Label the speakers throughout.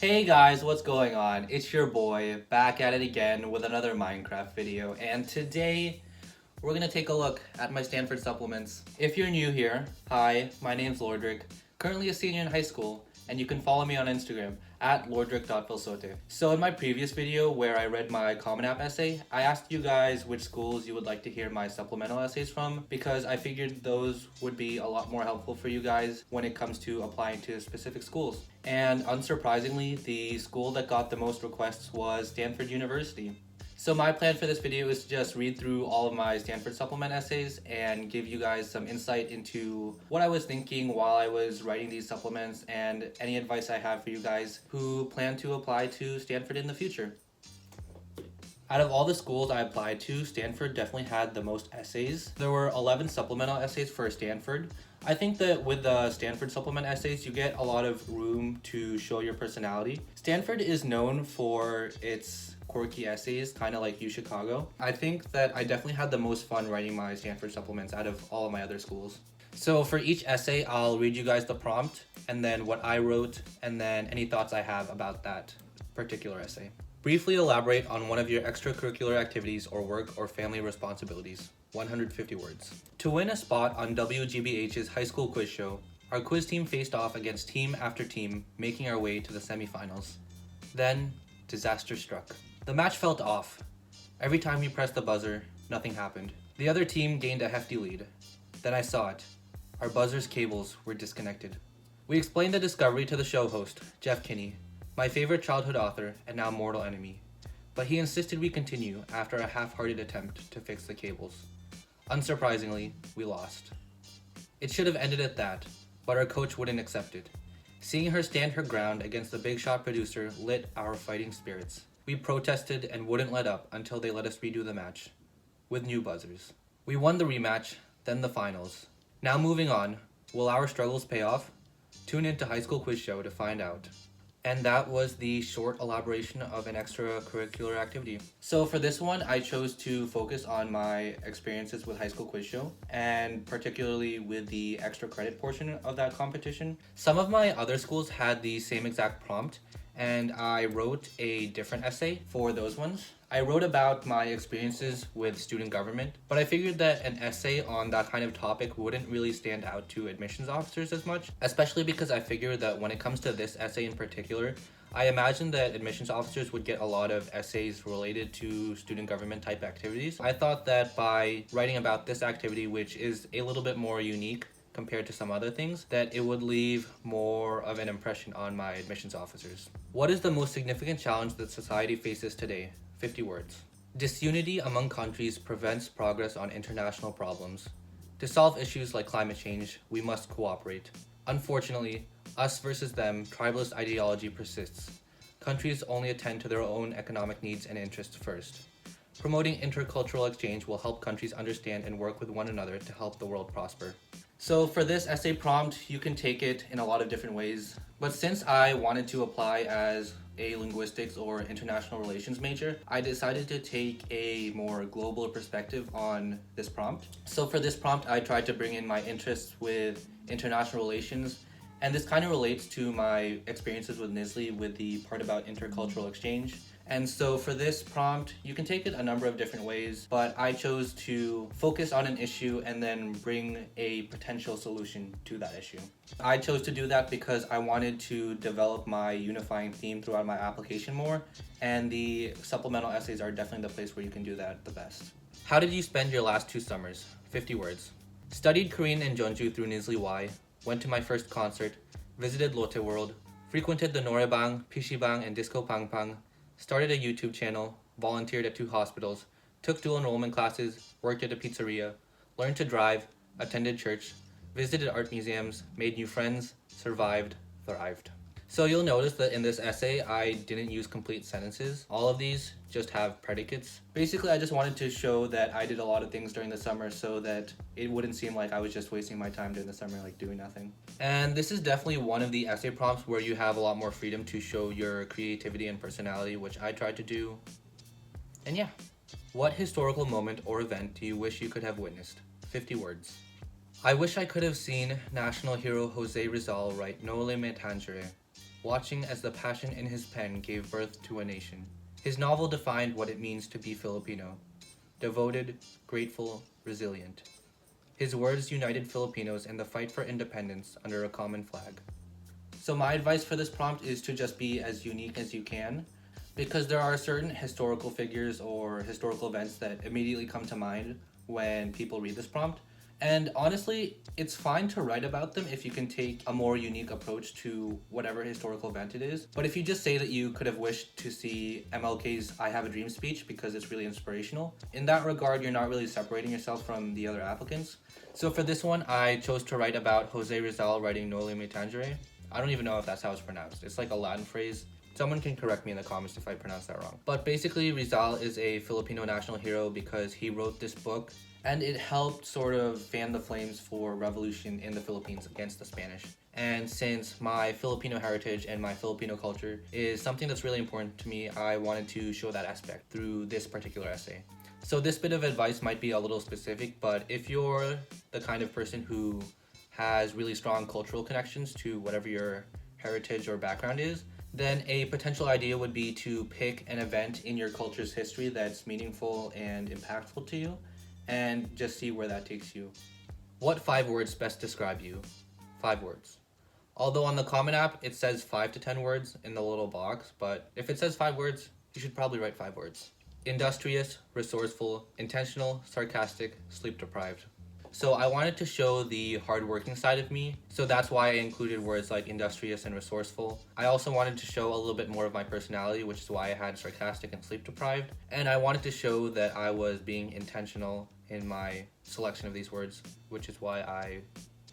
Speaker 1: Hey guys, what's going on? It's your boy, back at it again with another Minecraft video, and today we're gonna take a look at my Stanford supplements. If you're new here, hi, my name's Lordrick, currently a senior in high school, and you can follow me on Instagram at lordrick.filsote. So in my previous video where I read my Common App essay, I asked you guys which schools you would like to hear my supplemental essays from because I figured those would be a lot more helpful for you guys when it comes to applying to specific schools. And unsurprisingly, the school that got the most requests was Stanford University. So my plan for this video is to just read through all of my Stanford supplement essays and give you guys some insight into what I was thinking while I was writing these supplements and any advice I have for you guys who plan to apply to Stanford in the future. Out of all the schools I applied to, Stanford definitely had the most essays. There were 11 supplemental essays for Stanford. I think that with the Stanford supplement essays, you get a lot of room to show your personality. Stanford is known for its quirky essays, kind of like UChicago. I think that I definitely had the most fun writing my Stanford supplements out of all of my other schools. So for each essay, I'll read you guys the prompt and then what I wrote and then any thoughts I have about that particular essay. Briefly elaborate on one of your extracurricular activities or work or family responsibilities. 150 words. To win a spot on WGBH's high school quiz show, our quiz team faced off against team after team, making our way to the semifinals. Then, disaster struck. The match felt off. Every time we pressed the buzzer, nothing happened. The other team gained a hefty lead. Then I saw it. Our buzzer's cables were disconnected. We explained the discovery to the show host, Jeff Kinney, my favorite childhood author and now mortal enemy, but he insisted we continue after a half-hearted attempt to fix the cables. Unsurprisingly, we lost. It should have ended at that, but our coach wouldn't accept it. Seeing her stand her ground against the big shot producer lit our fighting spirits. We protested and wouldn't let up until they let us redo the match, with new buzzers. We won the rematch, then the finals. Now moving on, will our struggles pay off? Tune into High School Quiz Show to find out. And that was the short elaboration of an extracurricular activity. So for this one, I chose to focus on my experiences with High School Quiz Show, and particularly with the extra credit portion of that competition. Some of my other schools had the same exact prompt, and I wrote a different essay for those ones. I wrote about my experiences with student government, but I figured that an essay on that kind of topic wouldn't really stand out to admissions officers as much, especially because I figured that when it comes to this essay in particular, I imagined that admissions officers would get a lot of essays related to student government type activities. I thought that by writing about this activity, which is a little bit more unique compared to some other things, that it would leave more of an impression on my admissions officers. What is the most significant challenge that society faces today? 50 words. Disunity among countries prevents progress on international problems. To solve issues like climate change, we must cooperate. Unfortunately, us versus them tribalist ideology persists. Countries only attend to their own economic needs and interests first. Promoting intercultural exchange will help countries understand and work with one another to help the world prosper. So for this essay prompt, you can take it in a lot of different ways. But since I wanted to apply as a linguistics or international relations major, I decided to take a more global perspective on this prompt. So for this prompt, I tried to bring in my interests with international relations, and this kind of relates to my experiences with NISLE with the part about intercultural exchange. And so for this prompt, you can take it a number of different ways, but I chose to focus on an issue and then bring a potential solution to that issue. I chose to do that because I wanted to develop my unifying theme throughout my application more, and the supplemental essays are definitely the place where you can do that the best. How did you spend your last 2 summers? 50 words. Studied Korean in Jeonju through NISLE Y, went to my first concert, visited Lotte World, frequented the Noraebang, PCbang, and Disco Pang Pang, started a YouTube channel, volunteered at 2 hospitals, took dual enrollment classes, worked at a pizzeria, learned to drive, attended church, visited art museums, made new friends, survived, thrived. So you'll notice that in this essay, I didn't use complete sentences. All of these just have predicates. Basically, I just wanted to show that I did a lot of things during the summer so that it wouldn't seem like I was just wasting my time during the summer, like doing nothing. And this is definitely one of the essay prompts where you have a lot more freedom to show your creativity and personality, which I tried to do. And yeah. What historical moment or event do you wish you could have witnessed? 50 words. I wish I could have seen national hero Jose Rizal write No Le Me Tangere. watching as the passion in his pen gave birth to a nation. His novel defined what it means to be Filipino: devoted, grateful, resilient. His words united Filipinos in the fight for independence under a common flag. So my advice for this prompt is to just be as unique as you can, because there are certain historical figures or historical events that immediately come to mind when people read this prompt. And honestly, it's fine to write about them if you can take a more unique approach to whatever historical event it is. But if you just say that you could have wished to see MLK's I Have a Dream speech because it's really inspirational, in that regard, you're not really separating yourself from the other applicants. So for this one, I chose to write about Jose Rizal writing Noli Me Tangere. I don't even know if that's how it's pronounced. It's like a Latin phrase. Someone can correct me in the comments if I pronounce that wrong. But basically, Rizal is a Filipino national hero because he wrote this book and it helped sort of fan the flames for revolution in the Philippines against the Spanish. And since my Filipino heritage and my Filipino culture is something that's really important to me, I wanted to show that aspect through this particular essay. So this bit of advice might be a little specific, but if you're the kind of person who has really strong cultural connections to whatever your heritage or background is, then a potential idea would be to pick an event in your culture's history that's meaningful and impactful to you, and just see where that takes you. What 5 words best describe you? 5 words. Although on the Common App, it says 5 to 10 words in the little box, but if it says 5 words, you should probably write 5 words. Industrious, resourceful, intentional, sarcastic, sleep deprived. So I wanted to show the hardworking side of me, so that's why I included words like industrious and resourceful. I also wanted to show a little bit more of my personality, which is why I had sarcastic and sleep deprived. And I wanted to show that I was being intentional in my selection of these words, which is why I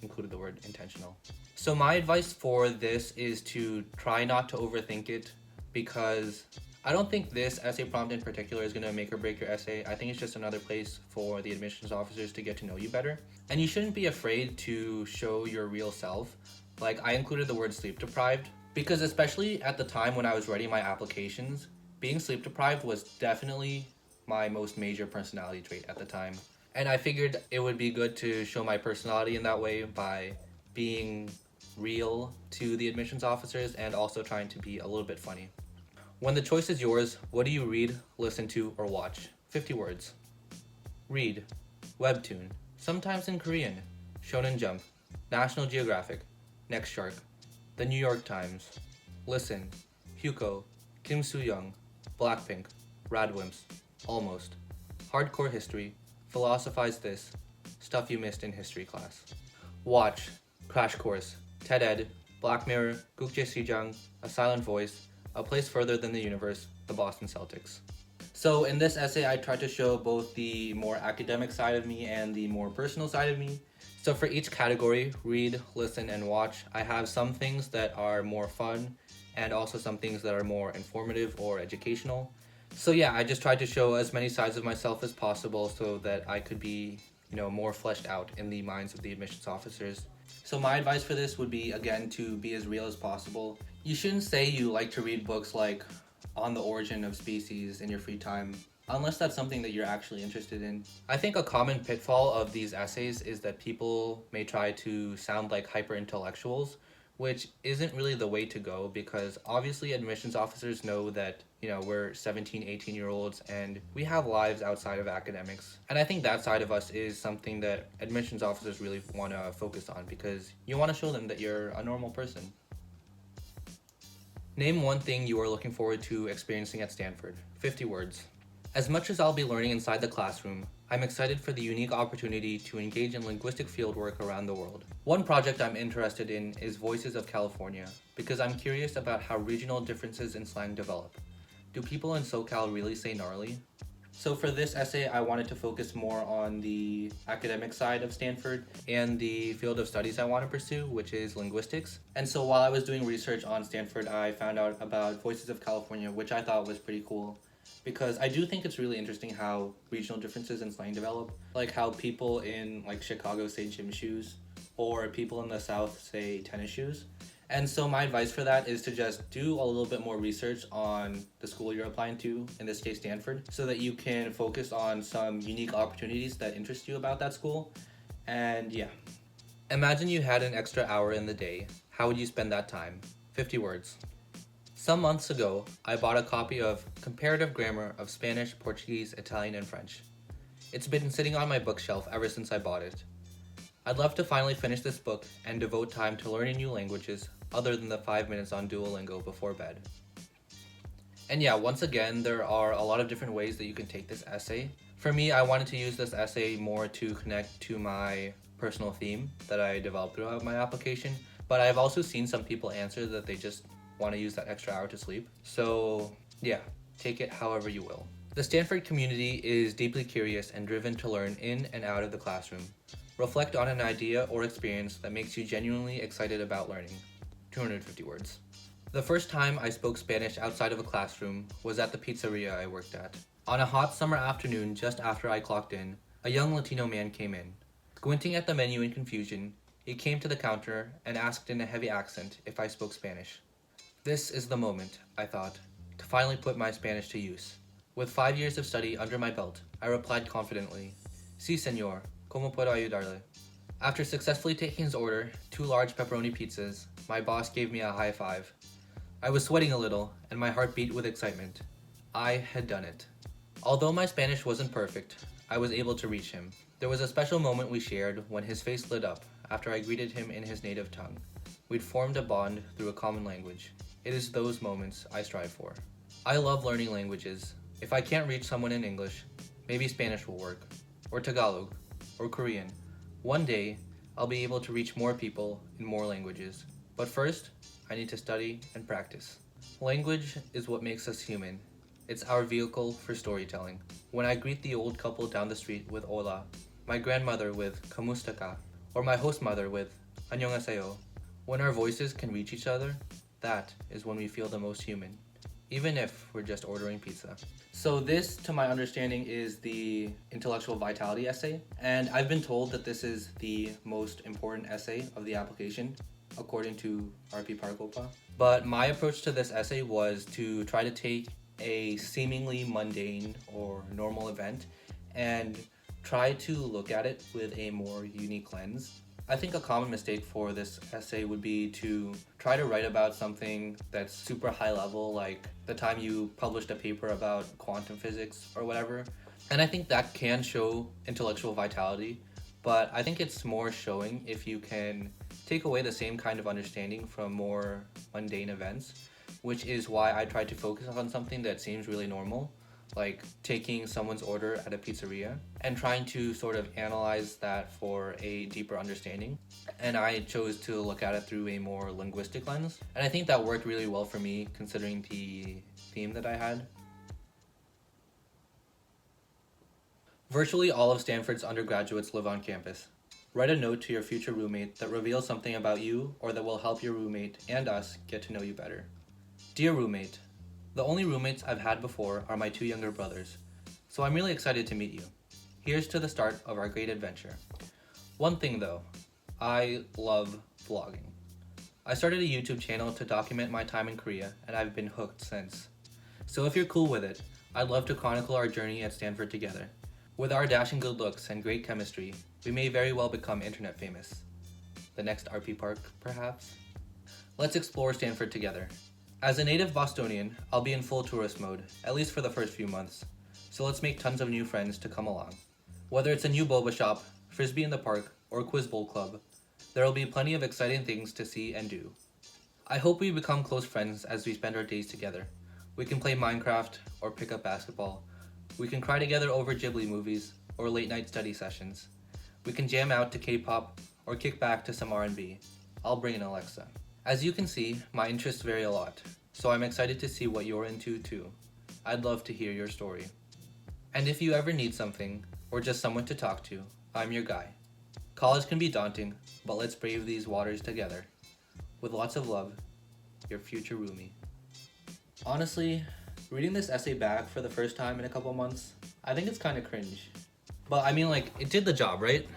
Speaker 1: included the word intentional. So my advice for this is to try not to overthink it, because I don't think this essay prompt in particular is going to make or break your essay. I think it's just another place for the admissions officers to get to know you better. And you shouldn't be afraid to show your real self. Like, I included the word sleep deprived because especially at the time when I was writing my applications, being sleep deprived was definitely my most major personality trait at the time. And I figured it would be good to show my personality in that way by being real to the admissions officers and also trying to be a little bit funny. When the choice is yours, what do you read, listen to, or watch? 50 words. Read. Webtoon. Sometimes in Korean. Shonen Jump. National Geographic. Next Shark. The New York Times. Listen. Hyuko. Kim Soo-young. BLACKPINK. Radwimps. Almost. Hardcore History. Philosophize This. Stuff you missed in history class. Watch. Crash Course. TED Ed. Black Mirror. Gukje Sijang. A Silent Voice. A Place Further Than the Universe, the Boston Celtics. So in this essay, I tried to show both the more academic side of me and the more personal side of me. So for each category, read, listen, and watch, I have some things that are more fun and also some things that are more informative or educational. So yeah, I just tried to show as many sides of myself as possible so that I could be, more fleshed out in the minds of the admissions officers. So my advice for this would be, again, to be as real as possible. You shouldn't say you like to read books like On the Origin of Species in your free time, unless that's something that you're actually interested in. I think a common pitfall of these essays is that people may try to sound like hyper-intellectuals, which isn't really the way to go, because obviously admissions officers know that, we're 17, 18-year-olds and we have lives outside of academics. And I think that side of us is something that admissions officers really want to focus on, because you want to show them that you're a normal person. Name one thing you are looking forward to experiencing at Stanford. 50 words. As much as I'll be learning inside the classroom, I'm excited for the unique opportunity to engage in linguistic fieldwork around the world. One project I'm interested in is Voices of California, because I'm curious about how regional differences in slang develop. Do people in SoCal really say gnarly? So for this essay, I wanted to focus more on the academic side of Stanford and the field of studies I want to pursue, which is linguistics. And so while I was doing research on Stanford, I found out about Voices of California, which I thought was pretty cool, because I do think it's really interesting how regional differences in slang develop, like how people in Chicago say gym shoes, or people in the South say tennis shoes. And so my advice for that is to just do a little bit more research on the school you're applying to, in this case Stanford, so that you can focus on some unique opportunities that interest you about that school. And yeah. Imagine you had an extra hour in the day. How would you spend that time? 50 words. Some months ago, I bought a copy of Comparative Grammar of Spanish, Portuguese, Italian, and French. It's been sitting on my bookshelf ever since I bought it. I'd love to finally finish this book and devote time to learning new languages other than the 5 minutes on Duolingo before bed. And yeah, once again, there are a lot of different ways that you can take this essay. For me, I wanted to use this essay more to connect to my personal theme that I developed throughout my application, but I've also seen some people answer that they just want to use that extra hour to sleep. So yeah, take it however you will. The Stanford community is deeply curious and driven to learn in and out of the classroom. Reflect on an idea or experience that makes you genuinely excited about learning. 250 words. The first time I spoke Spanish outside of a classroom was at the pizzeria I worked at. On a hot summer afternoon just after I clocked in, a young Latino man came in. Squinting at the menu in confusion, he came to the counter and asked in a heavy accent if I spoke Spanish. This is the moment, I thought, to finally put my Spanish to use. With 5 years of study under my belt, I replied confidently, "Sí, señor. ¿Cómo puedo ayudarle?" After successfully taking his order, 2 large pepperoni pizzas, my boss gave me a high five. I was sweating a little, and my heart beat with excitement. I had done it. Although my Spanish wasn't perfect, I was able to reach him. There was a special moment we shared when his face lit up after I greeted him in his native tongue. We'd formed a bond through a common language. It is those moments I strive for. I love learning languages. If I can't reach someone in English, maybe Spanish will work, or Tagalog, or Korean. One day, I'll be able to reach more people in more languages. But first, I need to study and practice. Language is what makes us human. It's our vehicle for storytelling. When I greet the old couple down the street with hola, my grandmother with kamusta ka, or my host mother with annyeonghaseyo, when our voices can reach each other, that is when we feel the most human, even if we're just ordering pizza. So this, to my understanding, is the intellectual vitality essay, and I've been told that this is the most important essay of the application, according to RP Parkopa. But my approach to this essay was to try to take a seemingly mundane or normal event and try to look at it with a more unique lens. I think a common mistake for this essay would be to try to write about something that's super high level, like the time you published a paper about quantum physics or whatever. And I think that can show intellectual vitality, but I think it's more showing if you can take away the same kind of understanding from more mundane events, which is why I tried to focus on something that seems really normal, like taking someone's order at a pizzeria and trying to sort of analyze that for a deeper understanding. And I chose to look at it through a more linguistic lens. And I think that worked really well for me considering the theme that I had. Virtually all of Stanford's undergraduates live on campus. Write a note to your future roommate that reveals something about you or that will help your roommate and us get to know you better. Dear roommate, the only roommates I've had before are my 2 younger brothers, so I'm really excited to meet you. Here's to the start of our great adventure. One thing though, I love vlogging. I started a YouTube channel to document my time in Korea, and I've been hooked since. So if you're cool with it, I'd love to chronicle our journey at Stanford together. With our dashing good looks and great chemistry, we may very well become internet famous. The next RP Park, perhaps? Let's explore Stanford together. As a native Bostonian, I'll be in full tourist mode, at least for the first few months, so let's make tons of new friends to come along. Whether it's a new boba shop, frisbee in the park, or quiz bowl club, there will be plenty of exciting things to see and do. I hope we become close friends as we spend our days together. We can play Minecraft or pick up basketball. We can cry together over Ghibli movies or late night study sessions. We can jam out to K-pop or kick back to some R&B. I'll bring an Alexa. As you can see, my interests vary a lot, so I'm excited to see what you're into too. I'd love to hear your story. And if you ever need something, or just someone to talk to, I'm your guy. College can be daunting, but let's brave these waters together. With lots of love, your future roomie. Honestly, reading this essay back for the first time in a couple months, I think it's kind of cringe. But I mean, like, it did the job, right?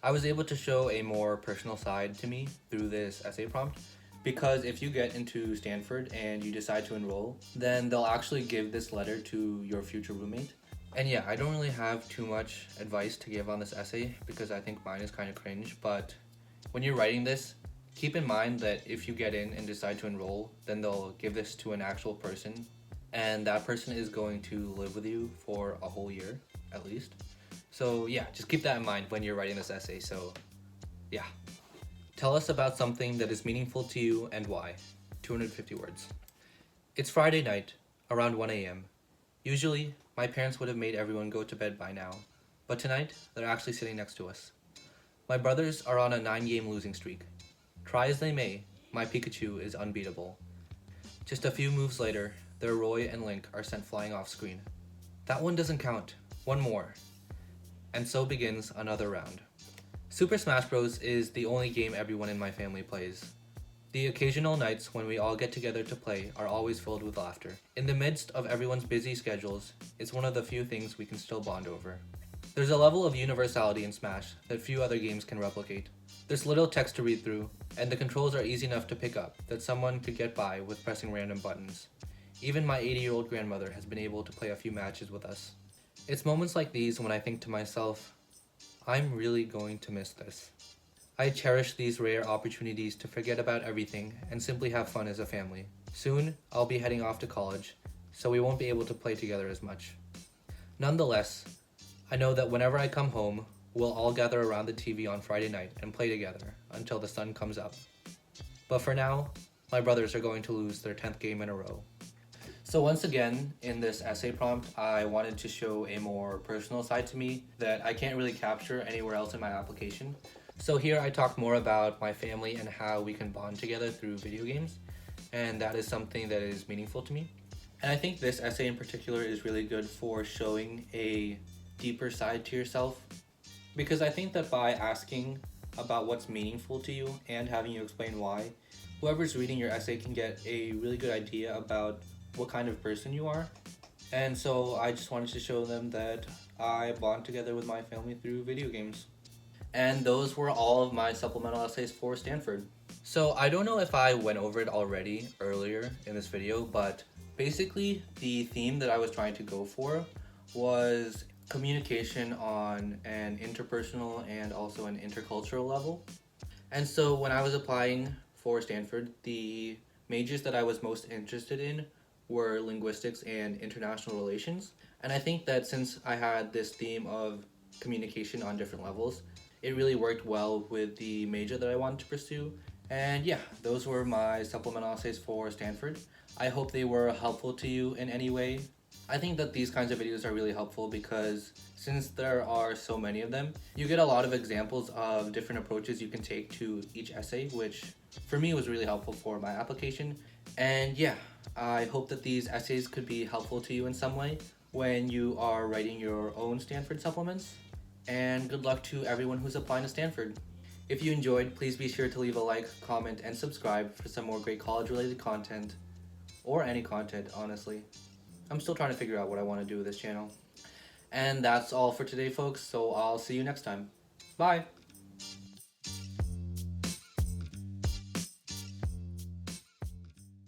Speaker 1: I was able to show a more personal side to me through this essay prompt, because if you get into Stanford and you decide to enroll, then they'll actually give this letter to your future roommate. And yeah, I don't really have too much advice to give on this essay because I think mine is kind of cringe, but when you're writing this, Keep in mind that if you get in and decide to enroll, then they'll give this to an actual person, and that person is going to live with you for a whole year, at least. So yeah, just keep that in mind when you're writing this essay. So yeah. Tell us about something that is meaningful to you and why. 250 words. It's Friday night, around 1 a.m. Usually, my parents would have made everyone go to bed by now, but tonight, they're actually sitting next to us. My brothers are on a 9-game losing streak. Try as they may, my Pikachu is unbeatable. Just a few moves later, their Roy and Link are sent flying off screen. That one doesn't count. One more. And so begins another round. Super Smash Bros. Is the only game everyone in my family plays. The occasional nights when we all get together to play are always filled with laughter. In the midst of everyone's busy schedules, it's one of the few things we can still bond over. There's a level of universality in Smash that few other games can replicate. There's little text to read through, and the controls are easy enough to pick up that someone could get by with pressing random buttons. Even my 80-year-old grandmother has been able to play a few matches with us. It's moments like these when I think to myself, I'm really going to miss this. I cherish these rare opportunities to forget about everything and simply have fun as a family. Soon, I'll be heading off to college, so we won't be able to play together as much. Nonetheless, I know that whenever I come home, we'll all gather around the TV on Friday night and play together until the sun comes up. But for now, my brothers are going to lose their 10th game in a row. So once again, in this essay prompt, I wanted to show a more personal side to me that I can't really capture anywhere else in my application. So here I talk more about my family and how we can bond together through video games, and that is something that is meaningful to me. And I think this essay in particular is really good for showing a deeper side to yourself, because I think that by asking about what's meaningful to you and having you explain why, whoever's reading your essay can get a really good idea about what kind of person you are. And so I just wanted to show them that I bond together with my family through video games. And those were all of my supplemental essays for Stanford. So I don't know if I went over it already earlier in this video, but basically the theme that I was trying to go for was communication on an interpersonal and also an intercultural level. And so when I was applying for Stanford, the majors that I was most interested in were linguistics and international relations. And I think that since I had this theme of communication on different levels, it really worked well with the major that I wanted to pursue. And yeah, those were my supplemental essays for Stanford. I hope they were helpful to you in any way. I think that these kinds of videos are really helpful because since there are so many of them, you get a lot of examples of different approaches you can take to each essay, which for me was really helpful for my application. And yeah, I hope that these essays could be helpful to you in some way when you are writing your own Stanford supplements. And good luck to everyone who's applying to Stanford. If you enjoyed, please be sure to leave a like, comment, and subscribe for some more great college-related content, or any content, honestly. I'm still trying to figure out what I want to do with this channel. And that's all for today, folks, so I'll see you next time. Bye!